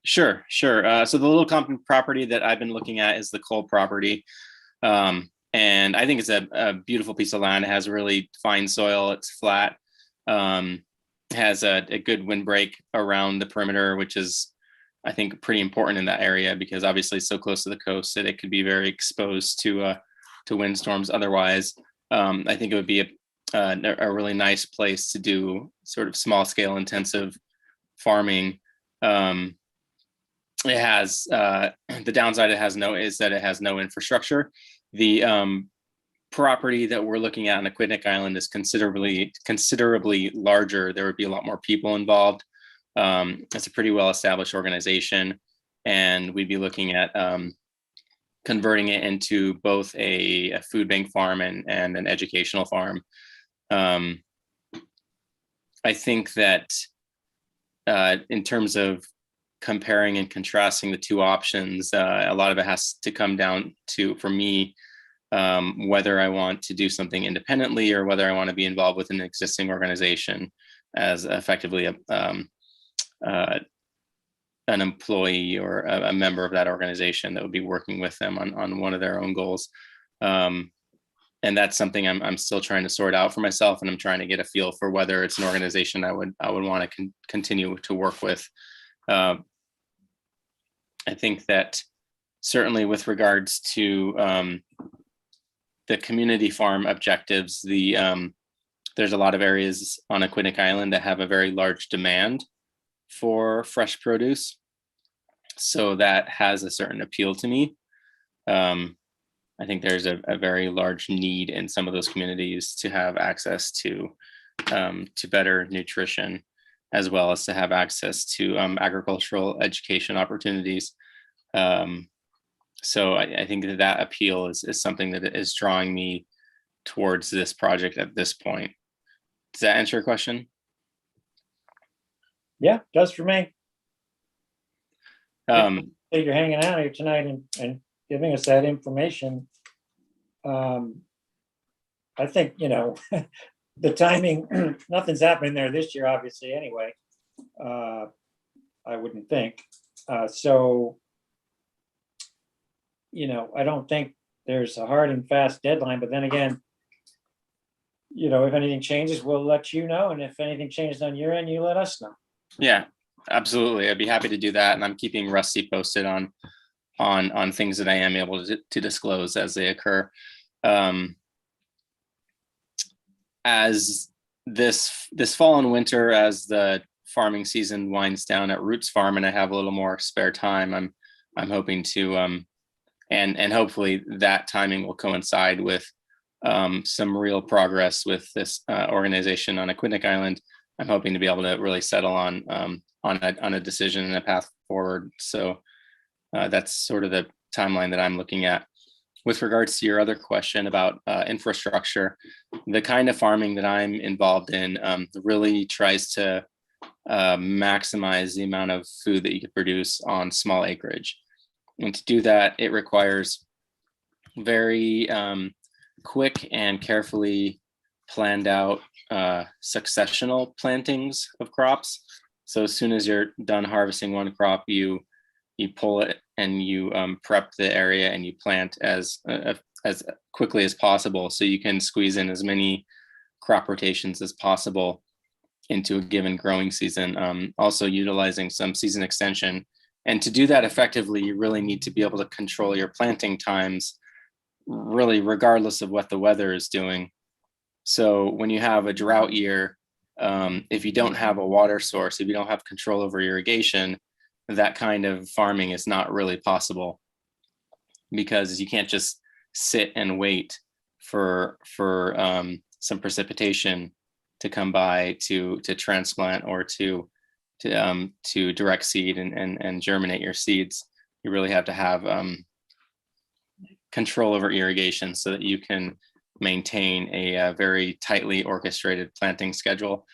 S12: Sure. So the Little Compton property that I've been looking at is the Cole property. And I think it's a beautiful piece of land. It has really fine soil. It's flat. Has a good windbreak around the perimeter, which is, I think, pretty important in that area because obviously it's so close to the coast that it could be very exposed to windstorms. Otherwise, I think it would be a really nice place to do sort of small scale intensive farming. It has the downside is that it has no infrastructure. The property that we're looking at on Aquidneck Island is considerably larger. There would be a lot more people involved. It's a pretty well-established organization, and we'd be looking at converting it into both a food bank farm and an educational farm. I think that in terms of comparing and contrasting the two options, a lot of it has to come down to, for me, whether I want to do something independently or whether I want to be involved with an existing organization as effectively an employee or a member of that organization that would be working with them on one of their own goals. And that's something I'm still trying to sort out for myself, and I'm trying to get a feel for whether it's an organization I would want to continue to work with. I think that certainly with regards to the community farm objectives, there's a lot of areas on Aquidneck Island that have a very large demand for fresh produce. So that has a certain appeal to me. I think there's a very large need in some of those communities to have access to better nutrition, as well as to have access to agricultural education opportunities. So I think that appeal is something that is drawing me towards this project at this point. Does that answer your question?
S2: Yeah, does for me.
S12: Um,
S2: You're hanging out here tonight and giving us that information. I think, the timing, nothing's happening there this year, obviously, anyway. I wouldn't think. So, I don't think there's a hard and fast deadline, but then again, if anything changes, we'll let you know. And if anything changes on your end, you let us know.
S12: Yeah, absolutely. I'd be happy to do that. And I'm keeping Rusty posted on things that I am able to disclose as they occur. As this fall and winter, as the farming season winds down at Roots Farm and I have a little more spare time, I'm hoping to and hopefully that timing will coincide with some real progress with this organization on Aquidneck Island. I'm hoping to be able to really settle on a decision and a path forward. So that's sort of the timeline that I'm looking at. With regards to your other question about infrastructure, the kind of farming that I'm involved in really tries to maximize the amount of food that you can produce on small acreage. And to do that, it requires very quick and carefully planned out successional plantings of crops. So as soon as you're done harvesting one crop, you pull it and you prep the area and you plant as quickly as possible, so you can squeeze in as many crop rotations as possible into a given growing season. Also utilizing some season extension. And to do that effectively, you really need to be able to control your planting times, really regardless of what the weather is doing. So when you have a drought year, if you don't have a water source, if you don't have control over irrigation, that kind of farming is not really possible, because you can't just sit and wait for some precipitation to come by to transplant or to direct seed and germinate your seeds. You really have to have control over irrigation so that you can maintain a very tightly orchestrated planting schedule.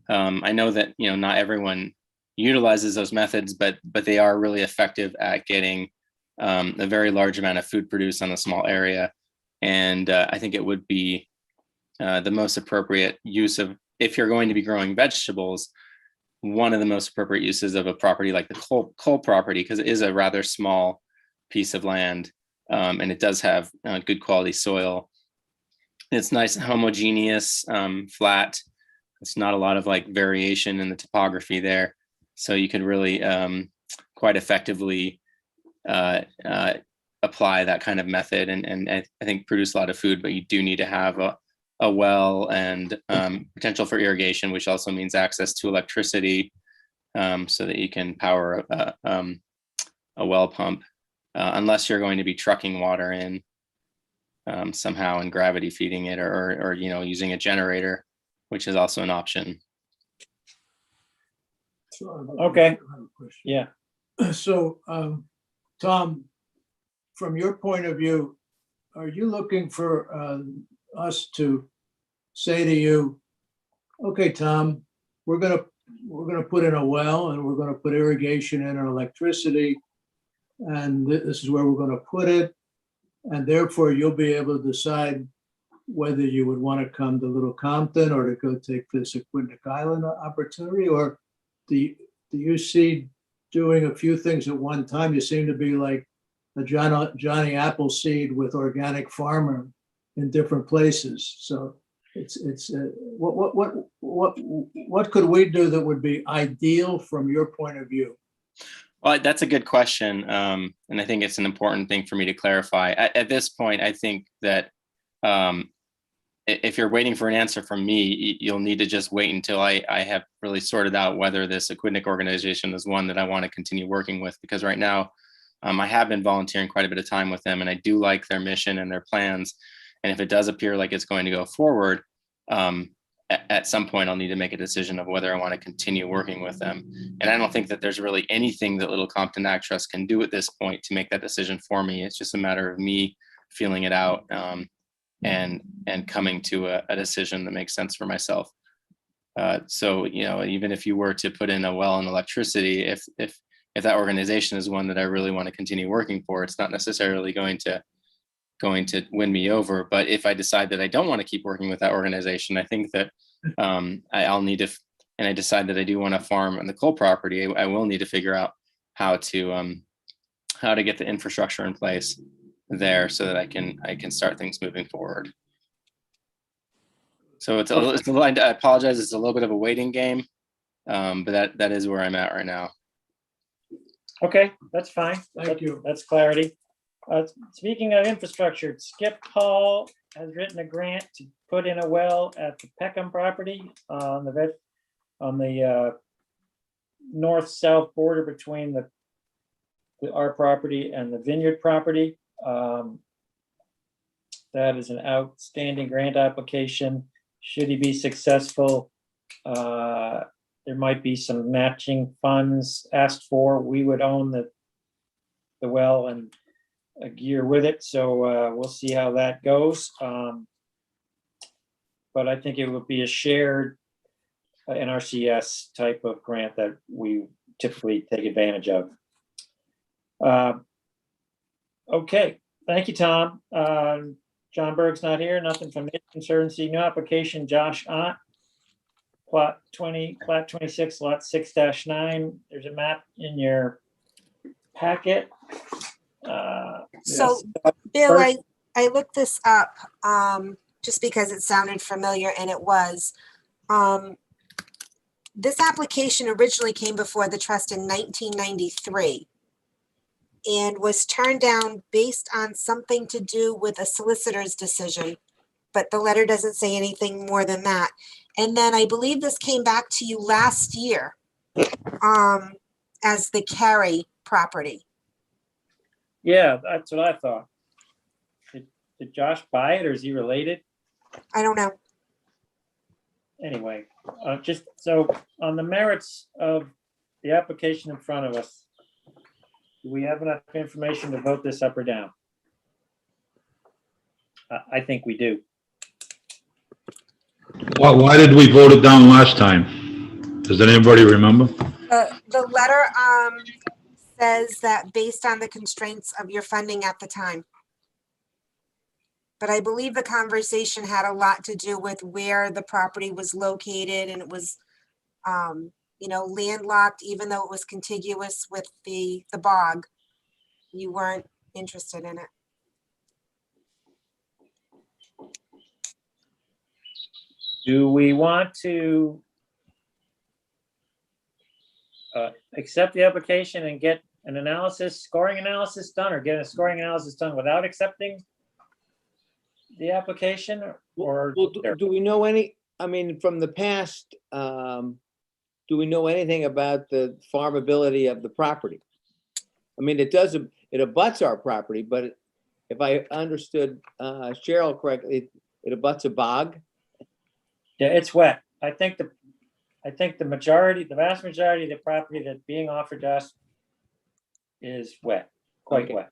S12: I know that not everyone utilizes those methods, but they are really effective at getting a very large amount of food produced on a small area. And I think it would be the most appropriate use of, if you're going to be growing vegetables, one of the most appropriate uses of a property like the coal property, because it is a rather small piece of land, and it does have good quality soil. It's nice and homogeneous, flat. It's not a lot of like variation in the topography there. So you can really quite effectively apply that kind of method and I think produce a lot of food, but you do need to have a well and potential for irrigation, which also means access to electricity, so that you can power a well pump, unless you're going to be trucking water in somehow and gravity feeding it, or using a generator, which is also an option.
S2: Okay. Yeah.
S3: So, Tom, from your point of view, are you looking for us to say to you, okay, Tom, we're gonna put in a well and we're gonna put irrigation in and electricity, and this is where we're gonna put it, and therefore you'll be able to decide whether you would want to come to Little Compton or to go take this Aquidneck Island opportunity, or do you see doing a few things at one time? You seem to be like a Johnny Appleseed with organic farmer in different places. So it's what could we do that would be ideal from your point of view?
S12: Well, that's a good question, and I think it's an important thing for me to clarify. At this point, I think that if you're waiting for an answer from me, you'll need to just wait until I have really sorted out whether this Aquidneck organization is one that I want to continue working with. Because right now, I have been volunteering quite a bit of time with them, and I do like their mission and their plans. And if it does appear like it's going to go forward, at some point I'll need to make a decision of whether I want to continue working with them. And I don't think that there's really anything that Little Compton Ag Trust can do at this point to make that decision for me. It's just a matter of me feeling it out, and coming to a decision that makes sense for myself. So, even if you were to put in a well and electricity, if that organization is one that I really want to continue working for, it's not necessarily going to win me over. But if I decide that I don't want to keep working with that organization, I think that I'll need to, and I decide that I do want to farm on the coal property, I will need to figure out how to get the infrastructure in place there so that I can start things moving forward. So it's a little, I apologize, it's a little bit of a waiting game, but that is where I'm at right now.
S2: Okay, that's fine.
S3: Thank you.
S2: That's clarity. Speaking of infrastructure, Skip Hall has written a grant to put in a well at the Peckham property on the north-south border between our property and the Vineyard property. That is an outstanding grant application. Should he be successful, there might be some matching funds asked for. We would own the well and a gear with it, so we'll see how that goes. But I think it would be a shared NRCS type of grant that we typically take advantage of. Okay, thank you, Tom. John Berg's not here. Nothing from his conservancy. New application, Josh Ott, plot 26, lot 6-9. There's a map in your packet.
S6: So, Bill, I looked this up just because it sounded familiar, and it was. This application originally came before the trust in 1993 and was turned down based on something to do with a solicitor's decision, but the letter doesn't say anything more than that. And then I believe this came back to you last year as the Carey property.
S2: Yeah, that's what I thought. Did Josh buy it, or is he related?
S6: I don't know.
S2: Anyway, just so on the merits of the application in front of us, do we have enough information to vote this up or down? I think we do.
S5: Why did we vote it down last time? Does anybody remember?
S6: The letter says that based on the constraints of your funding at the time. But I believe the conversation had a lot to do with where the property was located, and it was, you know, landlocked, even though it was contiguous with the bog. You weren't interested in it.
S2: Do we want to accept the application and get an analysis, scoring analysis done, or get a scoring analysis done without accepting the application, or?
S4: Well, do we know any, I mean, from the past, do we know anything about the farmability of the property? I mean, it abuts our property, but if I understood Cheryl correctly, it abuts a bog.
S2: Yeah, it's wet. I think the vast majority of the property that's being offered to us is wet, quite
S4: Okay.
S2: wet.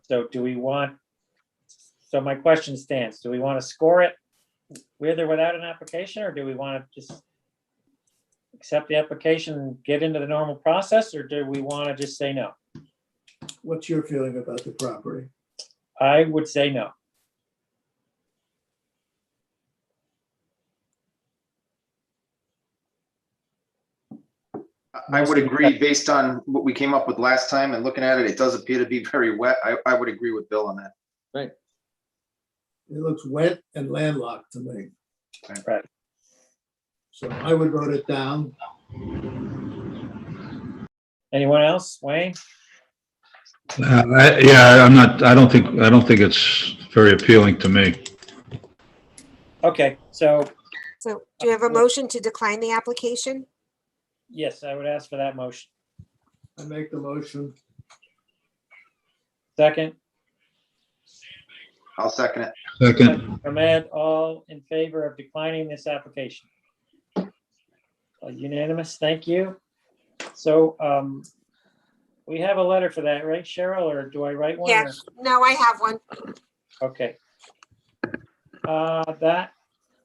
S2: So do we want, so my question stands, do we want to score it with or without an application, or do we want to just accept the application and get into the normal process, or do we want to just say no?
S3: What's your feeling about the property?
S2: I would say no.
S11: I would agree, based on what we came up with last time and looking at it, it does appear to be very wet. I would agree with Bill on that.
S4: Right.
S3: It looks wet and landlocked to me.
S2: Right.
S3: So I would vote it down.
S2: Anyone else? Wayne?
S5: Yeah, I don't think it's very appealing to me.
S2: Okay, so
S6: So do you have a motion to decline the application?
S2: yes, I would ask for that motion.
S3: I make the motion.
S2: Second,
S11: I'll second it.
S5: Second,
S2: Ahmed, all in favor of declining this application? Unanimous, thank you. So we have a letter for that, right, Cheryl, or do I write one?
S6: Yeah,
S2: or-
S6: no, I have one.
S2: Okay. That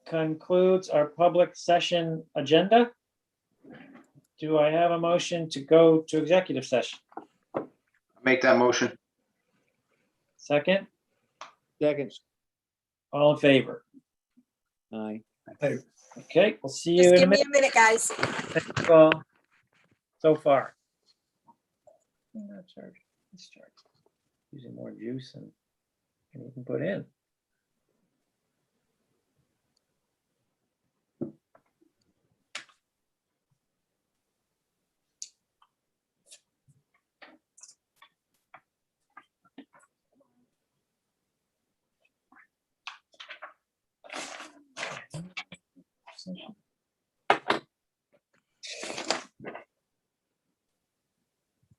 S2: concludes our public session agenda. Do I have a motion to go to executive session?
S11: Make that motion.
S2: Second,
S4: Second.
S2: all in favor?
S4: Aye.
S2: Okay, we'll see you
S6: Just
S2: in a
S6: give me
S2: minute.
S6: a minute, guys.
S2: Thank you all so far. Discharge. Using more juice than you can put in.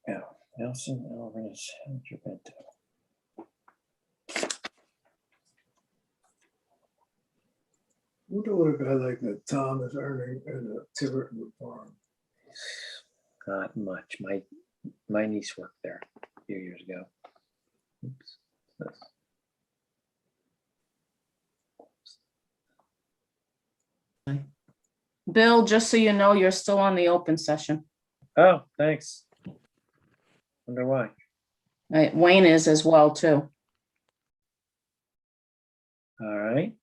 S2: Yeah, Nelson Alvarez, Gilberto.
S3: Wonder what a guy like that Tom is earning in a Tiverton farm.
S2: Not much. My niece worked there a few years ago. Oops.
S1: Bill, just so you know, you're still on the open session.
S2: Oh, thanks. Wonder why.
S1: Wayne is as well, too.
S2: All right.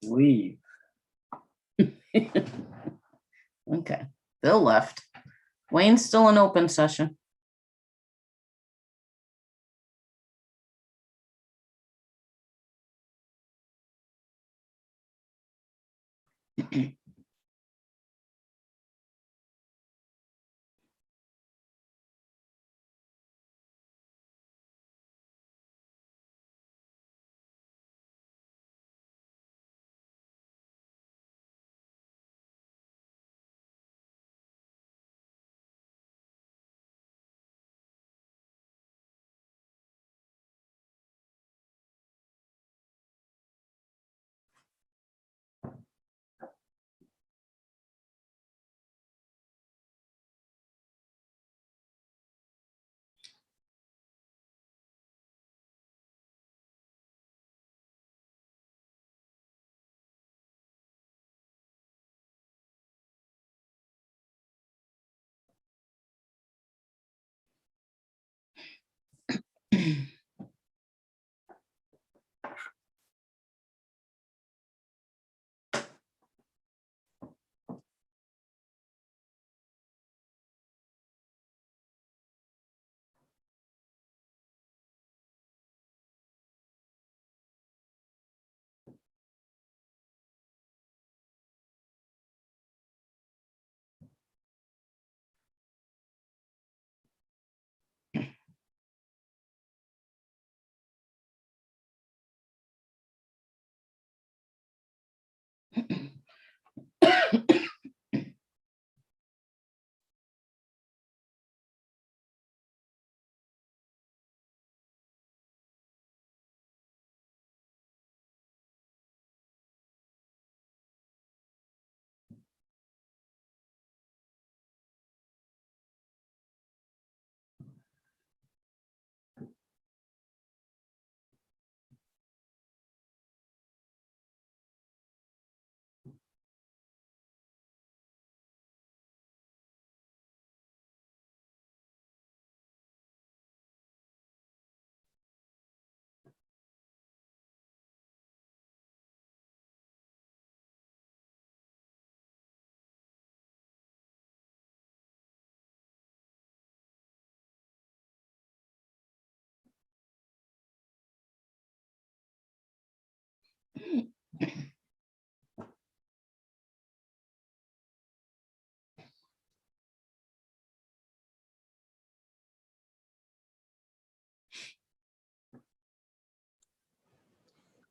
S2: Leave.
S1: Okay, Bill left. Wayne's still in open session.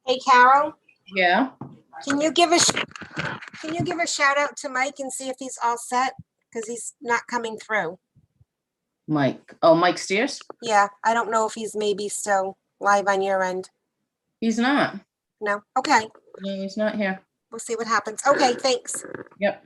S6: Hey, Carol,
S1: Yeah,
S6: can you give a shout out to Mike and see if he's all set? Because he's not coming through.
S1: Mike. Oh, Mike Steers?
S6: Yeah, I don't know if he's maybe still live on your end.
S1: He's not.
S6: No? Okay,
S1: No, he's not here.
S6: we'll see what happens. Okay, thanks.
S1: Yep.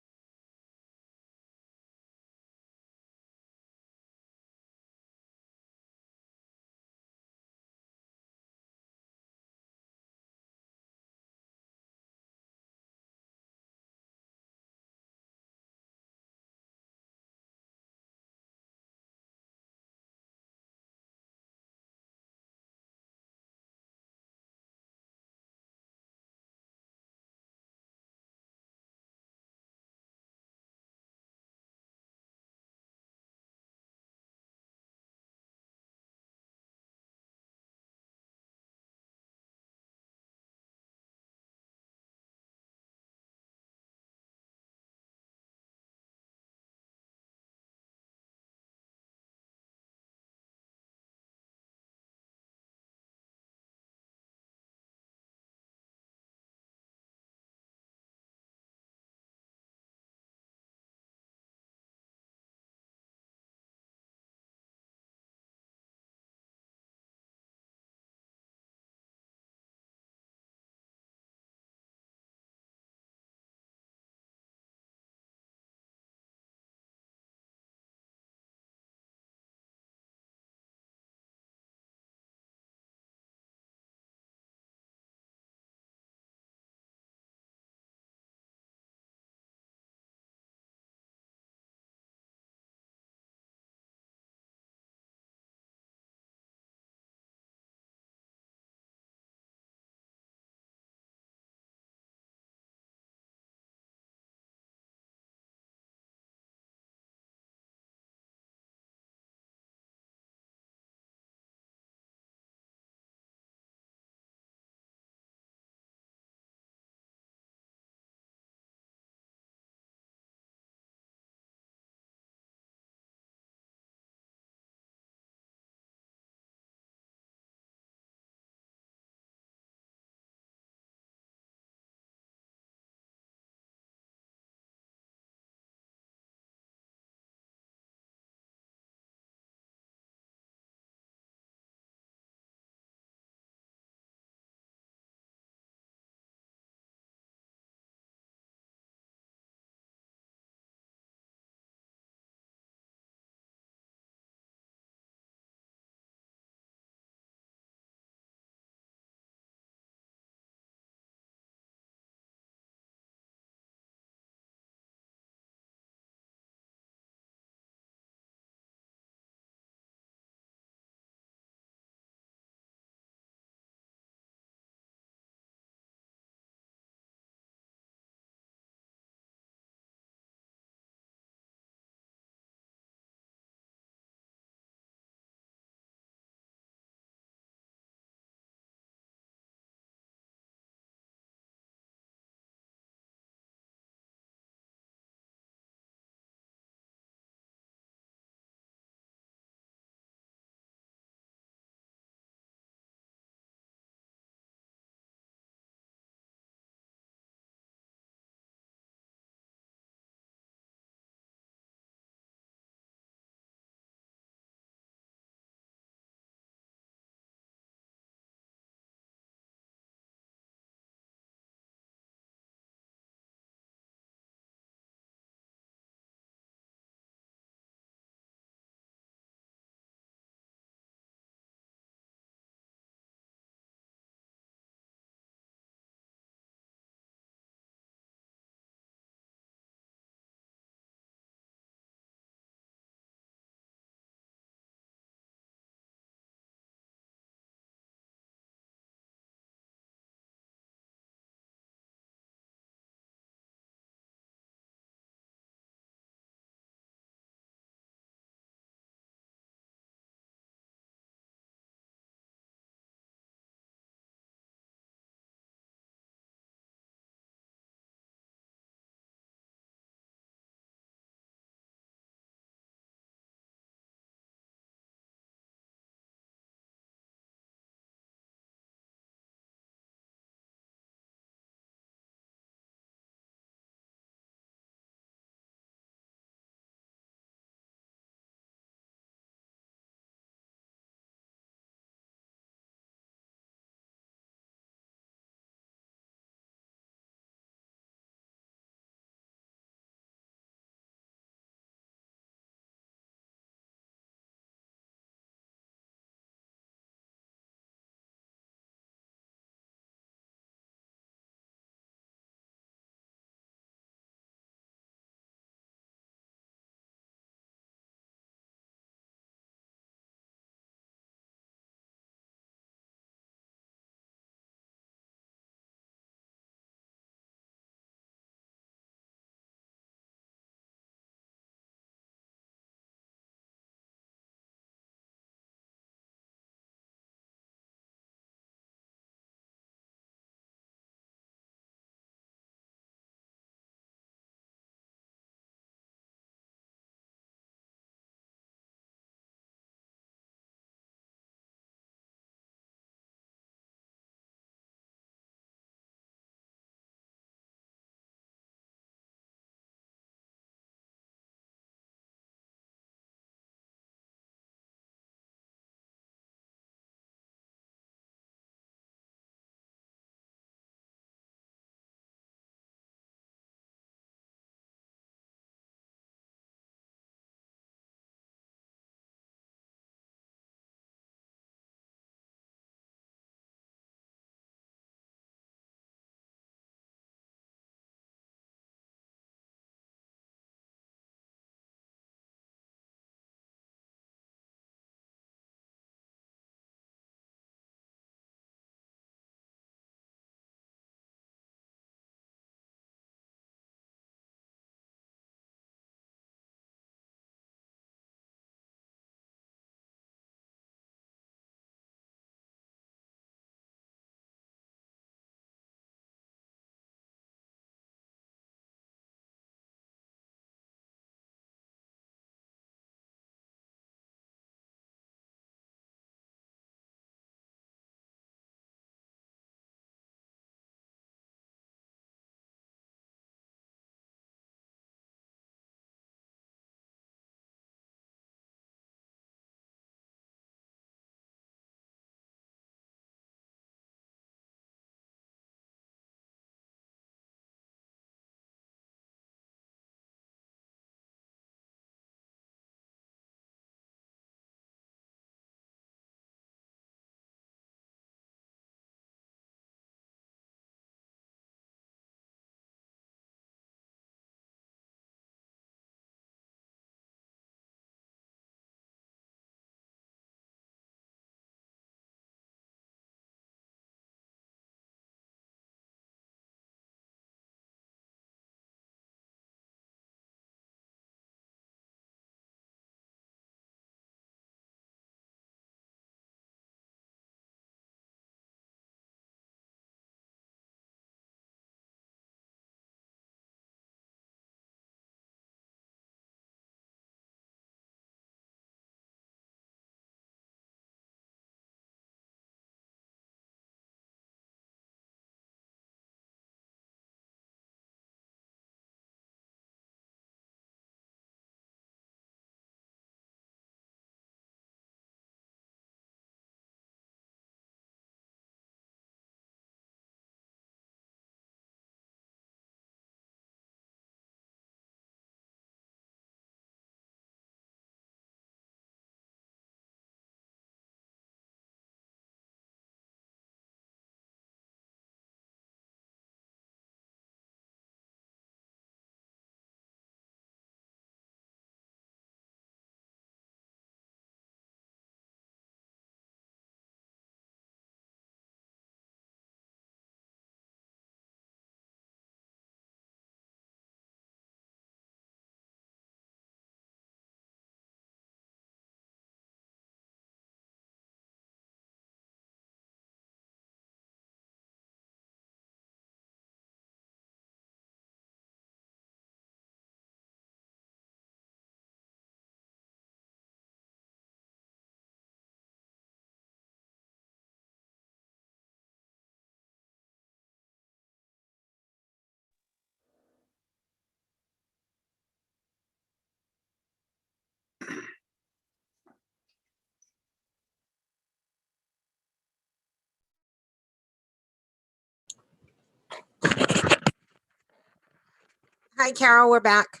S6: Hi, Carol, we're back.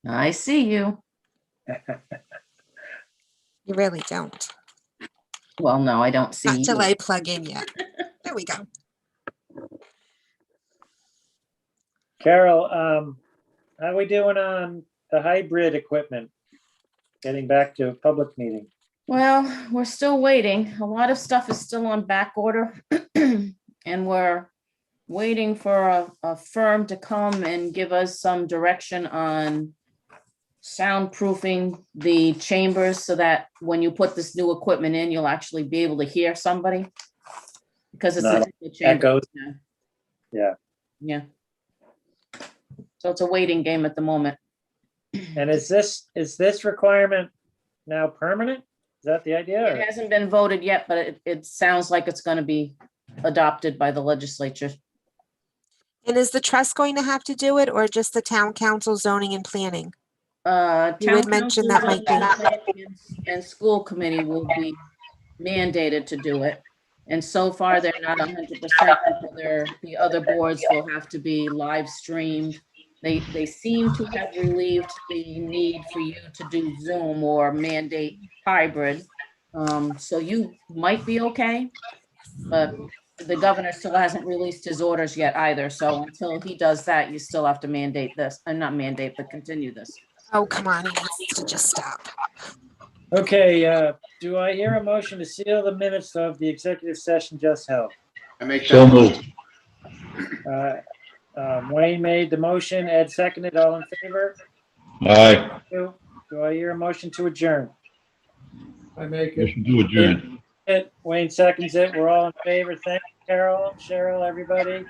S1: I see you.
S6: You really don't.
S1: Well, no, I don't see
S6: Not till
S1: you.
S6: I plug in yet. There we go.
S2: Carol, how are we doing on the hybrid equipment? Getting back to a public meeting.
S1: Well, we're still waiting. A lot of stuff is still on back order. And we're waiting for a firm to come and give us some direction on soundproofing the chambers so that when you put this new equipment in, you'll actually be able to hear somebody. Because it's
S2: Not
S1: a chamber.
S2: echoes.
S1: Yeah.
S2: Yeah.
S1: Yeah. So it's a waiting game at the moment.
S2: And is this requirement now permanent? Is that the idea?
S1: It
S2: or-
S1: hasn't been voted yet, but it sounds like it's going to be adopted by the legislature.
S6: And is the trust going to have to do it or just the town council zoning and planning? You
S1: Town
S6: had mentioned that might be.
S1: And school committee will be mandated to do it. And so far, they're not 100%. The other boards will have to be live streamed. They seem to have relieved the need for you to do Zoom or mandate hybrid. So you might be okay, but the governor still hasn't released his orders yet either. So until he does that, you still have to mandate this, and not mandate, but continue this.
S6: Oh, come on, he needs to just stop.
S2: Okay, do I hear a motion to seal the minutes of the executive session just held?
S11: I make
S5: So
S11: that.
S5: moved.
S2: Wayne made the motion, Ed seconded, all in favor?
S5: Aye.
S2: Do I hear a motion to adjourn?
S3: I make
S5: We
S3: it.
S5: should do adjourn.
S2: Wayne seconds it. We're all in favor. Thank you, Carol, Cheryl, everybody.